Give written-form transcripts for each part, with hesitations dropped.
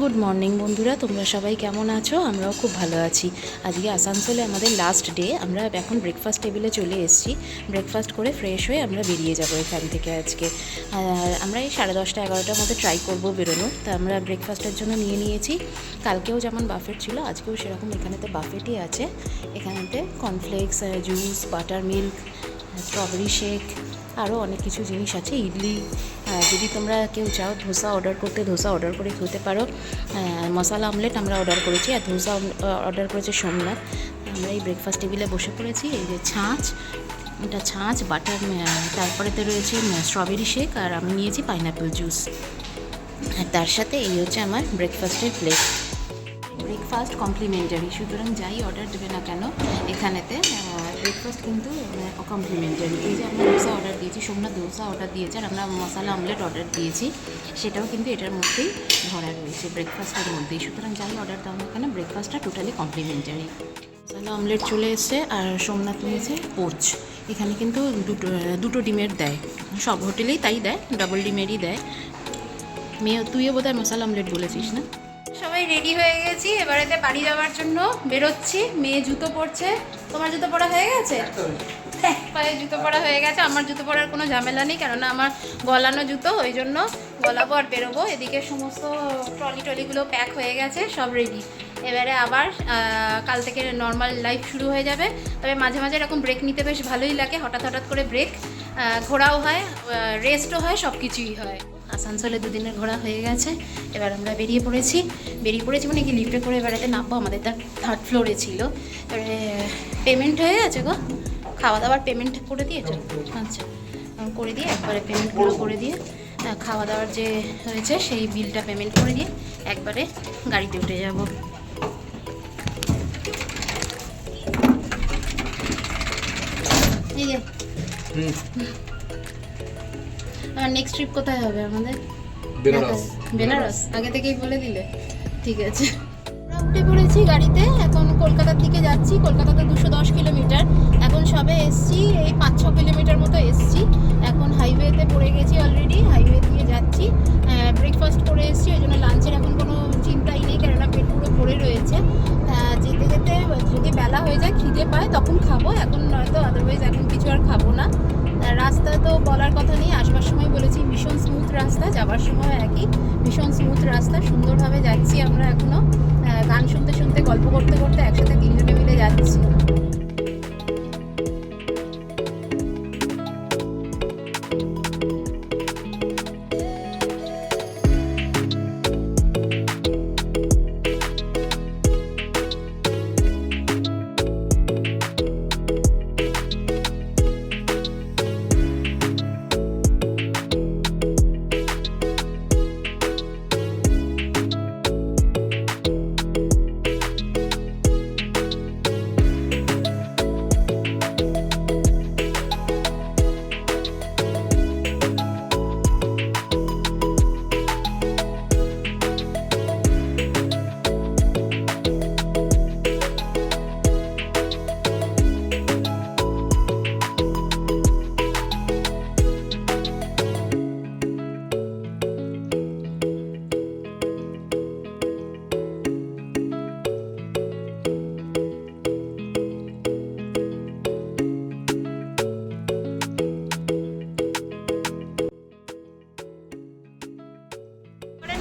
Good morning বন্ধুরা, তোমরা সবাই কেমন আছো? আমরাও খুব ভালো আছি। আজকে আসানসোলে আমাদের লাস্ট ডে। আমরা এখন ব্রেকফাস্ট টেবিলে চলে এসেছি। ব্রেকফাস্ট করে ফ্রেশ হয়ে আমরা বেরিয়ে যাব এখান থেকে আজকে। আমরা এই 10:30 11টার মধ্যে ট্রাই করবো বেরোনো। তা আমরা ব্রেকফাস্টের জন্য নিয়েছি। কালকেও যেমন বাফেট ছিল, আজকেও সেরকম এখানেতে বাফেটই আছে। এখানেতে cornflakes, juice, buttermilk, strawberry shake, আরও অনেক কিছু জিনিস আছে। ইডলি, যদি তোমরা কেউ চাও ধোসা অর্ডার করতে, ধোসা অর্ডার করে খেতে পারো। মশলা আমলেট আমরা অর্ডার করেছি, আর ধোসা অর্ডার করেছে সোমনাথ। আমরা এই ব্রেকফাস্ট টেবিলে বসে পড়েছি। এই যে ছাঁচ, এটা ছাঁচ, বাটার, তারপরেতে রয়েছে স্ট্রবেরি শেক, আর আমি নিয়েছি পাইনঅ্যাপেল জুস। আর তার সাথে এই হচ্ছে আমার ব্রেকফাস্টের প্লেট। ব্রেকফাস্ট কমপ্লিমেন্টারি, সুতরাং যাই অর্ডার দেবে না কেন এখানেতে ব্রেকফাস্ট কিন্তু কমপ্লিমেন্টারি। এই যে আমরা ধোসা অর্ডার দিয়েছি, সোমনাথ ধোসা অর্ডার দিয়েছে, আর আমরা মশলা আমলেট অর্ডার দিয়েছি, সেটাও কিন্তু এটার মধ্যেই ধরা রয়েছে, ব্রেকফাস্টের মধ্যেই। সুতরাং যাই অর্ডার দাও না কেন ব্রেকফাস্টটা টোটালি কমপ্লিমেন্টারি। মশলা আমলেট চলে এসছে, আর সোমনাথ নিয়েছে পোচ। এখানে কিন্তু দুটো ডিমের দেয়, সব হোটেলেই তাই দেয়, ডাবল ডিমেরই দেয়। তুইও বোধহয় মশলা আমলেট বলেছিস না? সবাই রেডি হয়ে গেছি, এবারেতে বাড়ি যাওয়ার জন্য বেরোচ্ছি। মেয়ে জুতো পরছে। তোমার জুতো পরা হয়ে গেছে? পায়ে জুতো পরা হয়ে গেছে। আমার জুতো পরার কোনো ঝামেলা নেই, কেননা আমার গলানো জুতো, ওই জন্য গলাবো আর বেরোবো। এদিকে সমস্ত ট্রলিগুলো প্যাক হয়ে গেছে, সব রেডি। এবারে আবার কাল থেকে নর্মাল লাইফ শুরু হয়ে যাবে। তবে মাঝে মাঝে এরকম ব্রেক নিতে বেশ ভালোই লাগে, হঠাৎ করে ব্রেক, ঘোরাও হয়, রেস্টও হয়, সব কিছুই হয়। আসানসোলে দুদিনের ঘোরা হয়ে গেছে। এবার আমরা বেরিয়ে পড়েছি মানে কি লিফটে করে বেড়াতে নামবো। আমাদের তার 3rd ফ্লোরে ছিল। এবারে পেমেন্ট হয়ে গেছে গো, খাওয়া দাওয়ার পেমেন্ট করে দিয়েছে? আচ্ছা, করে দিয়ে একবারে পেমেন্টগুলো করে দিয়ে, খাওয়া দাওয়ার যে হয়েছে সেই বিলটা পেমেন্ট করে দিয়ে একবারে গাড়িতে উঠে যাব। এই যে নেক্সট ট্রিপ কোথায় হবে আমাদের? বেনারস। আগে থেকেই বলে দিলে, ঠিক আছে। উঠে পড়েছি গাড়িতে, এখন কলকাতার দিকে যাচ্ছি। কলকাতাতে 210 কিলোমিটার, এখন সবে এসছি, এই 5-6 কিলোমিটার মতো এসছি। এখন হাইওয়েতে পড়ে গেছি অলরেডি, হাইওয়ে দিয়ে যাচ্ছি। ব্রেকফাস্ট করে এসছি, ওই জন্য লাঞ্চের এখন কোনো চিন্তাই নেই, কেননা পেট পুরো ভরে রয়েছে। যেতে যেতে যদি বেলা হয়ে যায়, খিদে পায়, তখন খাবো, এখন নয়তো আদারওয়াইজ এখন কিছু আর খাবো না। রাস্তা তো বলার কথা নেই, আসবার সময় বলেছি ভীষণ স্মুথ রাস্তা, যাবার সময় একই ভীষণ স্মুথ রাস্তা। সুন্দরভাবে যাচ্ছি আমরা এখনও, গান শুনতে শুনতে, গল্প করতে করতে একসাথে 3 জনে মিলে যাচ্ছি।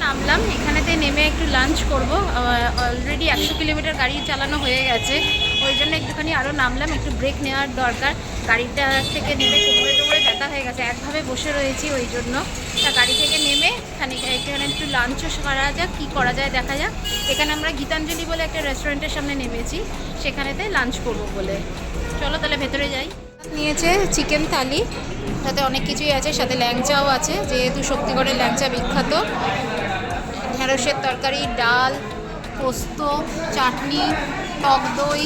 নামলাম, এখানেতে নেমে একটু লাঞ্চ করব। অলরেডি 100 কিলোমিটার গাড়ি চালানো হয়ে গেছে, ওই জন্য একটুখানি আরও নামলাম, একটু ব্রেক নেওয়ার দরকার। গাড়িটা থেকে নেমে কোমরে ব্যথা হয়ে গেছে, একভাবে বসে রয়েছি, ওই জন্য। তা গাড়ি থেকে নেমে এখানে একটু লাঞ্চও করা যাক, কী করা যায় দেখা যাক। এখানে আমরা গীতাঞ্জলি বলে একটা রেস্টুরেন্টের সামনে নেমেছি, সেখানেতে লাঞ্চ করব বলে। চলো তাহলে ভেতরে যাই। নিয়েছে চিকেন থালি, তাতে অনেক কিছুই আছে, সাথে ল্যাংচাও আছে, যেহেতু শক্তিগড়ের ল্যাংচা বিখ্যাত। ঢেঁড়সের তরকারি, ডাল, পোস্ত, চাটনি, টক দই,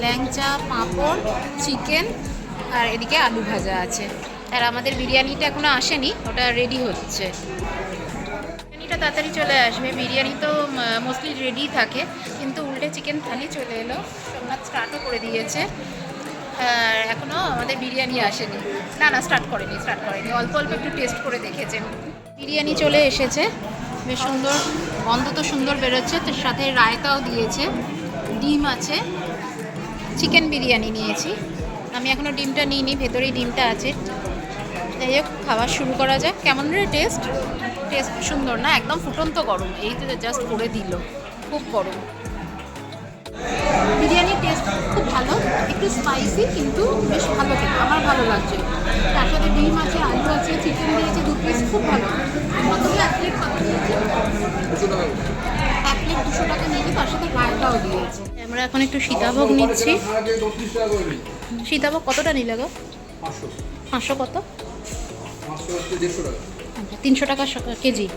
ল্যাংচা, পাঁপড়, চিকেন, আর এদিকে আলু ভাজা আছে। আর আমাদের বিরিয়ানিটা এখনও আসেনি, ওটা রেডি হচ্ছে। বিরিয়ানিটা তাড়াতাড়ি চলে আসবে, বিরিয়ানি তো মোস্টলি রেডি থাকে, কিন্তু উল্টে চিকেন থালি চলে এলো। সোমনাথ স্টার্টও করে দিয়েছে, এখনও আমাদের বিরিয়ানি আসেনি। না স্টার্ট করেনি, অল্প অল্প একটু টেস্ট করে দেখেছেন। বিরিয়ানি চলে এসেছে, বেশ সুন্দর গন্ধ তো সুন্দর বেরোচ্ছে, তার সাথে রায়তাও দিয়েছে, ডিম আছে, চিকেন বিরিয়ানি নিয়েছি। আমি এখনও ডিমটা নিইনি, ভেতরেই ডিমটা আছে। যাই হোক, খাওয়া শুরু করা যাক। কেমন রে টেস্ট? টেস্ট সুন্দর না? একদম ফুটন্ত গরম, এই তো জাস্ট করে দিল, খুব গরম। বিরিয়ানির টেস্ট খুব ভালো, একটু স্পাইসি কিন্তু বেশ ভালো খেতে, আমার ভালো লাগছে। তার সাথে ডিম আছে, আলু আছে, চিকেন দিয়েছে 2 পিস, খুব ভালো। কতগুলো এক প্লেট কত দিয়েছে? 200 টাকা নিয়েছি, তার সাথে রায়তাও দিয়েছে। আমরা এখন একটু সীতাভোগ নিচ্ছি। সীতাভোগ কতটা নিলে গো? 500 কত? 300 টাকা কেজি।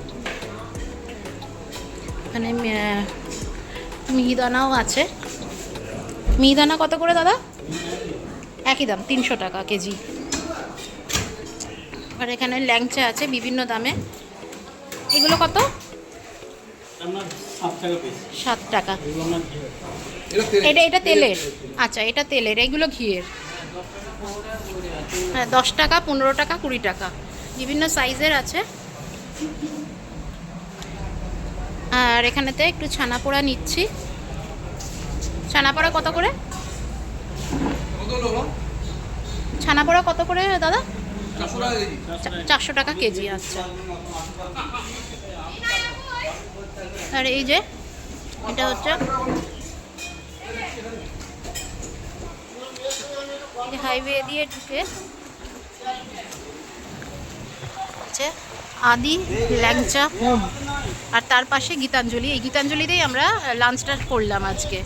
এখানে মিহিদানাও আছে। মিহিদানা কত করে দাদা? একই দাম, 300 টাকা কেজি। আর এখানে ল্যাংচা আছে বিভিন্ন দামে। এগুলো কত? 7 টাকা। এটা তেলের? আচ্ছা, এটা তেলের, এগুলো ঘিয়ের। হ্যাঁ, 10 টাকা, 15 টাকা, 20 টাকা, বিভিন্ন সাইজের আছে। আর এখানেতে একটু ছানা পোড়া নিচ্ছি। ছানা পোড়া কত করে? ছানা পোড়া কত করে দাদা? 400 টাকা কেজি। আচ্ছা। আর এই যে এটা হচ্ছে হাইওয়ে দিয়ে ঢুকে হচ্ছে আদি ল্যাংচা হোম, আর তার পাশে গীতাঞ্জলি। এই গীতাঞ্জলিতেই আমরা লাঞ্চটা করলাম আজকে।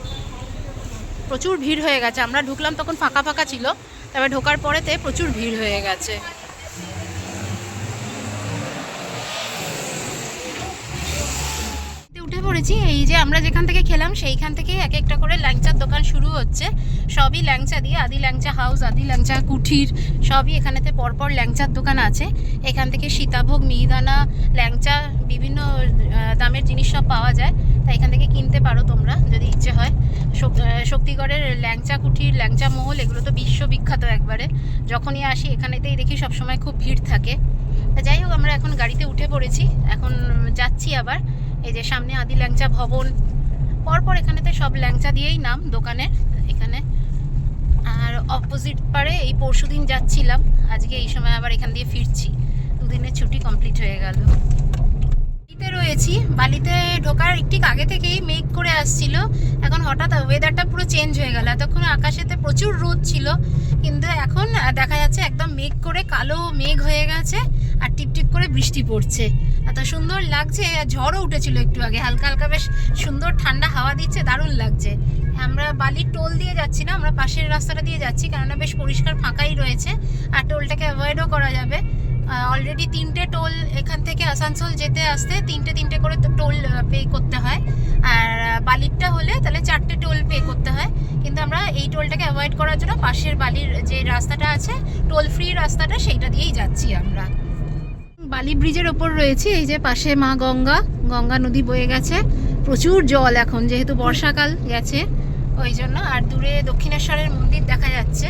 প্রচুর ভিড় হয়ে গেছে, আমরা ঢুকলাম তখন ফাঁকা ফাঁকা ছিল, তবে ঢোকার পরেতে প্রচুর ভিড় হয়ে গেছে। উঠে পড়েছি। এই যে আমরা যেখান থেকে খেলাম সেইখান থেকে এক একটা করে ল্যাংচার দোকান শুরু হচ্ছে, সবই ল্যাংচা দিয়ে। আদি ল্যাংচা হাউস, আদি ল্যাংচা কুঠির, সবই এখানেতে পরপর ল্যাংচার দোকান আছে। এখান থেকে সীতাভোগ, মিহিদানা, ল্যাংচা, বিভিন্ন দামের জিনিস সব পাওয়া যায়। তাই এখান থেকে কিনতে পারো তোমরা যদি ইচ্ছে হয়। শক্তিগড়ের ল্যাংচা কুঠির, ল্যাংচা মহল, এগুলো তো বিশ্ববিখ্যাত একবারে। যখনই আসি এখানেতেই দেখি সবসময় খুব ভিড় থাকে। যাই হোক, আমরা এখন গাড়িতে উঠে পড়েছি, এখন যাচ্ছি আবার। এই যে সামনে আদি ল্যাংচা ভবন, পরপর এখানেতে সব ল্যাংচা দিয়েই নাম দোকানের এখানে। আর অপোজিট পারে এই পরশুদিন যাচ্ছিলাম, আজকে এই সময় আবার এখান দিয়ে ফিরছি। 2 দিনের ছুটি কমপ্লিট হয়ে গেল। বালিতে রয়েছি। বালিতে ঢোকার একটু আগে থেকেই মেঘ করে আসছিল, এখন হঠাৎ ওয়েদারটা পুরো চেঞ্জ হয়ে গেল। এতক্ষণ আকাশেতে প্রচুর রোদ ছিল, কিন্তু এখন দেখা যাচ্ছে একদম মেঘ করে কালো মেঘ হয়ে গেছে, আর টিপটিপ করে বৃষ্টি পড়ছে। এত সুন্দর লাগছে। আর ঝড়ও উঠেছিল একটু আগে, হালকা হালকা বেশ সুন্দর ঠান্ডা হাওয়া দিচ্ছে, দারুণ লাগছে। আমরা বালির টোল দিয়ে যাচ্ছি না, আমরা পাশের রাস্তাটা দিয়ে যাচ্ছি, কেননা বেশ পরিষ্কার ফাঁকাই রয়েছে, আর টোলটাকে অ্যাভয়েডও করা যাবে। অলরেডি 3টে টোল এখান থেকে আসানসোল যেতে আসতে 3টে করে টোল পে করতে হয়, আর বালিরটা হলে তাহলে 4টে টোল পে করতে হয়। কিন্তু আমরা এই টোলটাকে অ্যাভয়েড করার জন্য পাশের বালির যে রাস্তাটা আছে, টোল ফ্রি রাস্তাটা, সেইটা দিয়েই যাচ্ছি আমরা। বালি ব্রিজের ওপর রয়েছি। এই যে পাশে মা গঙ্গা, গঙ্গা নদী বয়ে গেছে, প্রচুর জল এখন, যেহেতু বর্ষাকাল গেছে ওই জন্য। আর দূরে দক্ষিণেশ্বরের মন্দির দেখা যাচ্ছে,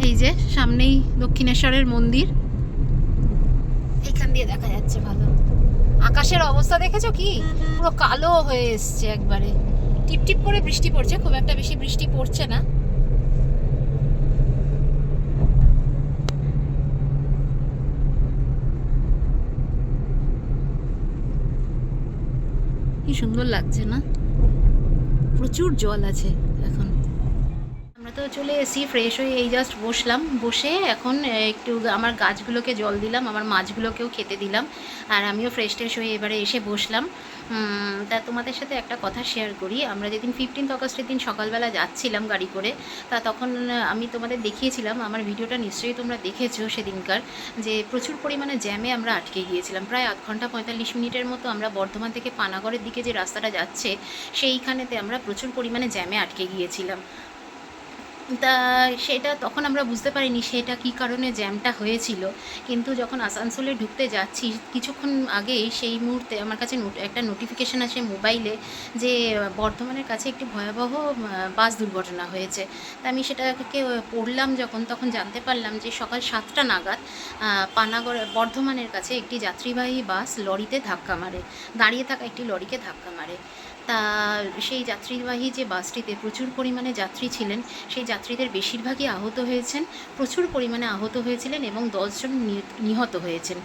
এই যে সামনেই দক্ষিণেশ্বরের মন্দির, এইখান দিয়ে দেখা যাচ্ছে ভালো। আকাশের অবস্থা দেখেছো কি, পুরো কালো হয়ে এসছে একবারে। টিপটিপ করে বৃষ্টি পড়ছে, খুব একটা বেশি বৃষ্টি পড়ছে না। কি সুন্দর লাগছে না, প্রচুর জল আছে এখন। আমরা তো চলে এসেছি, ফ্রেশ হয়ে এই জাস্ট বসলাম, বসে এখন একটু আমার গাছগুলোকে জল দিলাম, আমার মাছগুলোকেও খেতে দিলাম, আর আমিও ফ্রেশ ট্রেশ হয়ে এবারে এসে বসলাম। তা তোমাদের সাথে একটা কথা শেয়ার করি। আমরা যেদিন 15 আগস্টের দিন সকালবেলা যাচ্ছিলাম গাড়ি করে, তা তখন আমি তোমাদের দেখিয়েছিলাম, আমার ভিডিওটা নিশ্চয়ই তোমরা দেখেছো সেদিনকার, যে প্রচুর পরিমাণে জ্যামে আমরা আটকে গিয়েছিলাম। প্রায় 1 ঘন্টা 45 মিনিটের মতো আমরা বর্ধমান থেকে পানাগড়ের দিকে যে রাস্তাটা যাচ্ছে সেইখানেতে আমরা প্রচুর পরিমাণে জ্যামে আটকে গিয়েছিলাম। তা সেটা তখন আমরা বুঝতে পারিনি সেটা কী কারণে জ্যামটা হয়েছিল। কিন্তু যখন আসানসোলে ঢুকতে যাচ্ছি কিছুক্ষণ আগেই সেই মুহূর্তে আমার কাছে একটা নোটিফিকেশান আসে মোবাইলে যে বর্ধমানের কাছে একটি ভয়াবহ বাস দুর্ঘটনা হয়েছে। তা আমি সেটাকে পড়লাম যখন, তখন জানতে পারলাম যে সকাল ৭টা নাগাদ পানাগড় বর্ধমানের কাছে একটি যাত্রীবাহী বাস লরিতে ধাক্কা মারে। দাঁড়িয়ে থাকা একটি লরিকে ধাক্কা মারে। তা সেই যাত্রীবাহী যে বাসটিতে প্রচুর পরিমাণে যাত্রী ছিলেন, সেই যাত্রীদের বেশিরভাগই আহত হয়েছেন, প্রচুর পরিমাণে আহত হয়েছিলেন এবং ১০ জন নিহত হয়েছেন।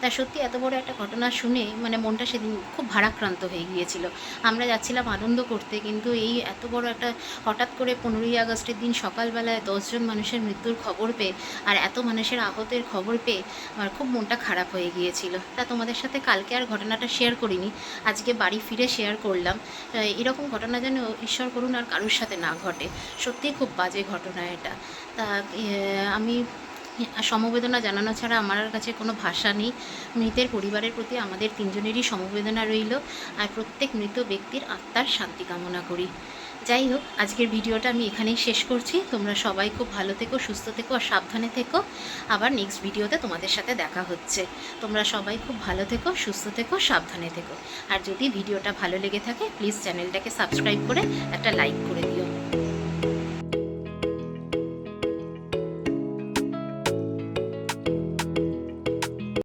তা সত্যি এত বড় একটা ঘটনা শুনে মানে মনটা সেদিন খুব ভারাক্রান্ত হয়ে গিয়েছিল। আমরা যাচ্ছিলাম আনন্দ করতে, কিন্তু এই এত বড় একটা হঠাৎ করে ১৫ই আগস্টের দিন সকালবেলায় ১০ জন মানুষের মৃত্যুর খবর পেয়ে আর এত মানুষের আহতের খবর পেয়ে আমার খুব মনটা খারাপ হয়ে গিয়েছিল। তা তোমাদের সাথে কালকে আর ঘটনাটা শেয়ার করিনি, আজকে বাড়ি ফিরে শেয়ার করলাম। এরকম ঘটনা যেন ঈশ্বর করুন আর কারোর সাথে না ঘটে। সত্যিই খুব বাজে ঘটনা এটা। তা আমি সমবেদনা জানানো ছাড়া আমার কাছে কোনো ভাষা নেই। মৃতের পরিবারের প্রতি আমাদের তিনজনেরই সমবেদনা রইল, আর প্রত্যেক মৃত ব্যক্তির আত্মার শান্তি কামনা করি। যাই হোক, আজকের ভিডিওটা আমি এখানেই শেষ করছি। তোমরা সবাই খুব ভালো থেকো, সুস্থ থেকো আর সাবধানে থেকো। আবার নেক্সট ভিডিওতে তোমাদের সাথে দেখা হচ্ছে। তোমরা সবাই খুব ভালো থেকো, সুস্থ থেকো, সাবধানে থেকো। আর যদি ভিডিওটা ভালো লেগে থাকে প্লিজ চ্যানেলটাকে সাবস্ক্রাইব করে একটা লাইক করে